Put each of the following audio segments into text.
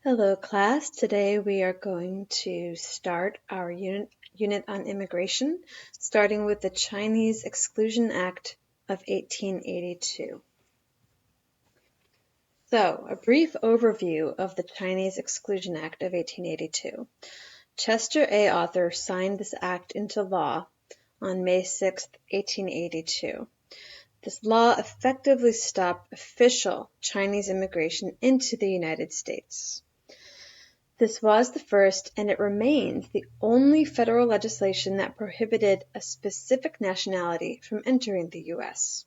Hello class, today we are going to start our unit on immigration, starting with the Chinese Exclusion Act of 1882. So, a brief overview of the Chinese Exclusion Act of 1882. Chester A. Arthur signed this act into law on May 6, 1882. This law effectively stopped official Chinese immigration into the United States. This was the first, and it remains the only federal legislation that prohibited a specific nationality from entering the U.S.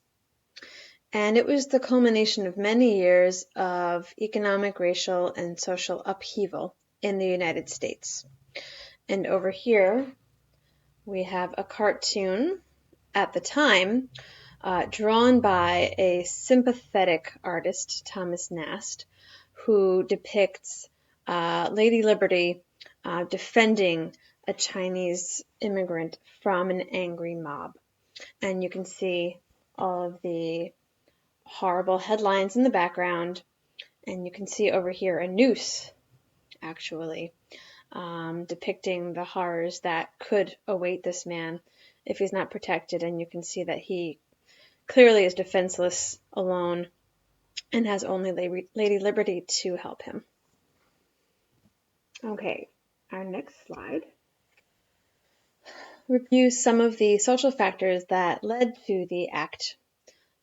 And it was the culmination of many years of economic, racial, and social upheaval in the United States. And over here, we have a cartoon at the time drawn by a sympathetic artist, Thomas Nast, who depicts Lady Liberty defending a Chinese immigrant from an angry mob. And you can see all of the horrible headlines in the background. And you can see over here a noose, actually, depicting the horrors that could await this man if he's not protected. And you can see that he clearly is defenseless, alone, and has only Lady Liberty to help him. Okay, our next slide reviews some of the social factors that led to the act.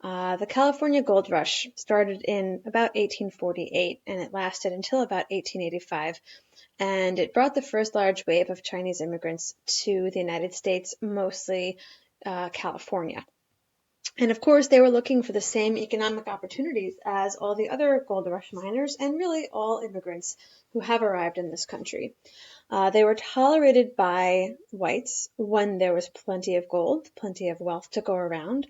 The California Gold Rush started in about 1848, and it lasted until about 1885, and it brought the first large wave of Chinese immigrants to the United States, mostly California. And of course, they were looking for the same economic opportunities as all the other gold rush miners and really all immigrants who have arrived in this country. They were tolerated by whites when there was plenty of gold, plenty of wealth to go around.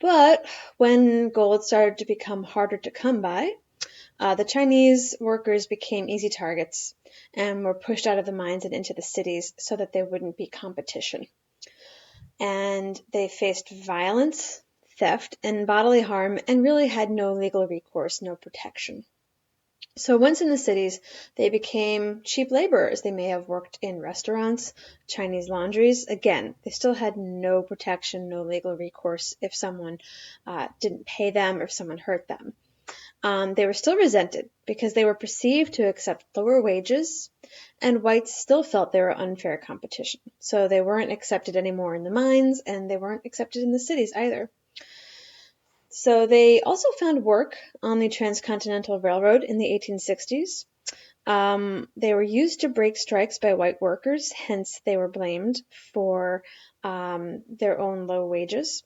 But when gold started to become harder to come by, the Chinese workers became easy targets and were pushed out of the mines and into the cities so that there wouldn't be competition. And they faced violence, theft, and bodily harm, and really had no legal recourse, no protection. So once in the cities, they became cheap laborers. They may have worked in restaurants, Chinese laundries. Again, they still had no protection, no legal recourse if someone didn't pay them or if someone hurt them. They were still resented because they were perceived to accept lower wages, and whites still felt they were unfair competition. So they weren't accepted anymore in the mines, and they weren't accepted in the cities either. So they also found work on the Transcontinental Railroad in the 1860s. They were used to break strikes by white workers, hence they were blamed for their own low wages.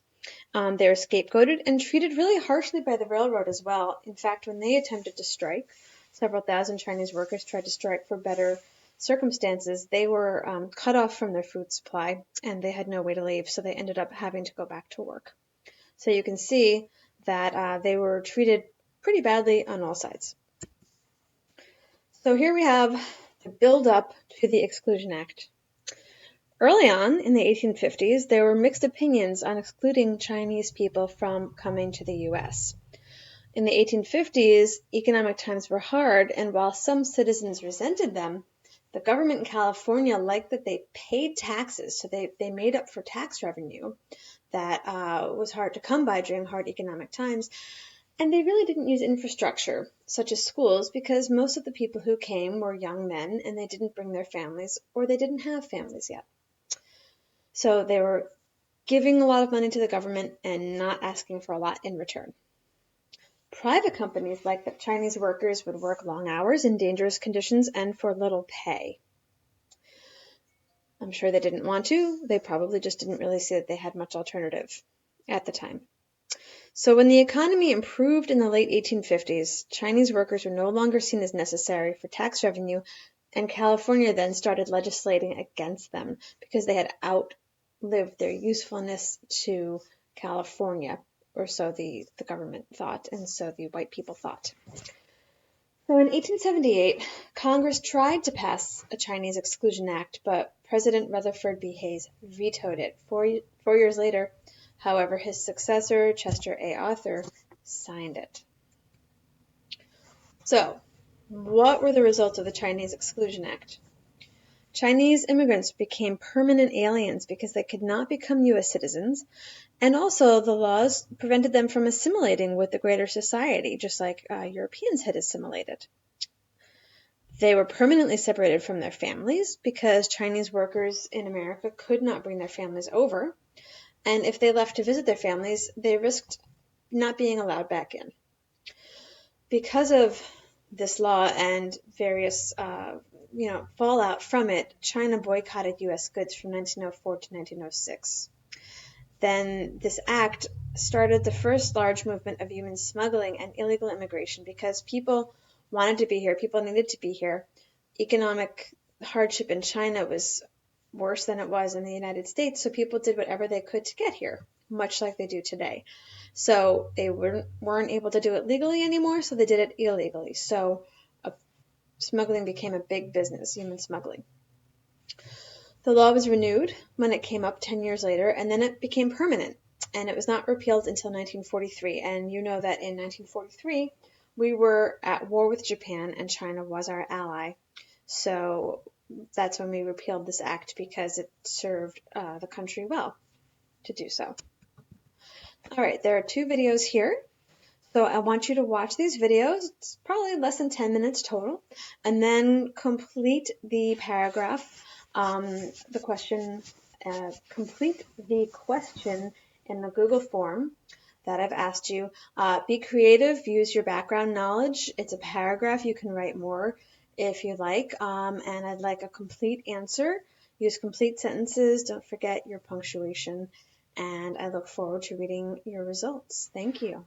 They were scapegoated and treated really harshly by the railroad as well. In fact, when they attempted to strike, several thousand Chinese workers tried to strike for better circumstances. They were cut off from their food supply and they had no way to leave, so they ended up having to go back to work. So you can see that they were treated pretty badly on all sides. So here we have the build up to the Exclusion Act. Early on, in the 1850s, there were mixed opinions on excluding Chinese people from coming to the U.S. In the 1850s, economic times were hard, and while some citizens resented them, the government in California liked that they paid taxes, so they made up for tax revenue that was hard to come by during hard economic times. And they really didn't use infrastructure, such as schools, because most of the people who came were young men, and they didn't bring their families, or they didn't have families yet. So they were giving a lot of money to the government and not asking for a lot in return. Private companies liked that Chinese workers would work long hours in dangerous conditions and for little pay. I'm sure they didn't want to. They probably just didn't really see that they had much alternative at the time. So when the economy improved in the late 1850s, Chinese workers were no longer seen as necessary for tax revenue, and California then started legislating against them because they had outlived their usefulness to California, or so the government thought, and so the white people thought. So in 1878, Congress tried to pass a Chinese Exclusion Act, but President Rutherford B. Hayes vetoed it. Four years later, however, his successor, Chester A. Arthur, signed it. So, What were the results of the Chinese Exclusion Act? Chinese immigrants became permanent aliens because they could not become U.S. citizens, and also the laws prevented them from assimilating with the greater society, just like Europeans had assimilated. They were permanently separated from their families because Chinese workers in America could not bring their families over, and if they left to visit their families, they risked not being allowed back in. Because of this law and various fallout from it, China boycotted U.S. goods from 1904 to 1906. Then this act started the first large movement of human smuggling and illegal immigration because people wanted to be here, people needed to be here. Economic hardship in China was worse than it was in the United States, so people did whatever they could to get here, much like they do today. So they weren't able to do it legally anymore, so they did it illegally. So smuggling became a big business, human smuggling. The law was renewed when it came up 10 years later, and then it became permanent, and it was not repealed until 1943. And you know that in 1943, we were at war with Japan, and China was our ally. So that's when we repealed this act because it served the country well to do so. All right, there are 2 videos here. So I want you to watch these videos. It's probably less than 10 minutes total. And then complete the paragraph, the question, complete the question in the Google form that I've asked you. Be creative, use your background knowledge. It's a paragraph, you can write more if you like. And I'd like a complete answer. Use complete sentences, don't forget your punctuation. And I look forward to reading your results. Thank you.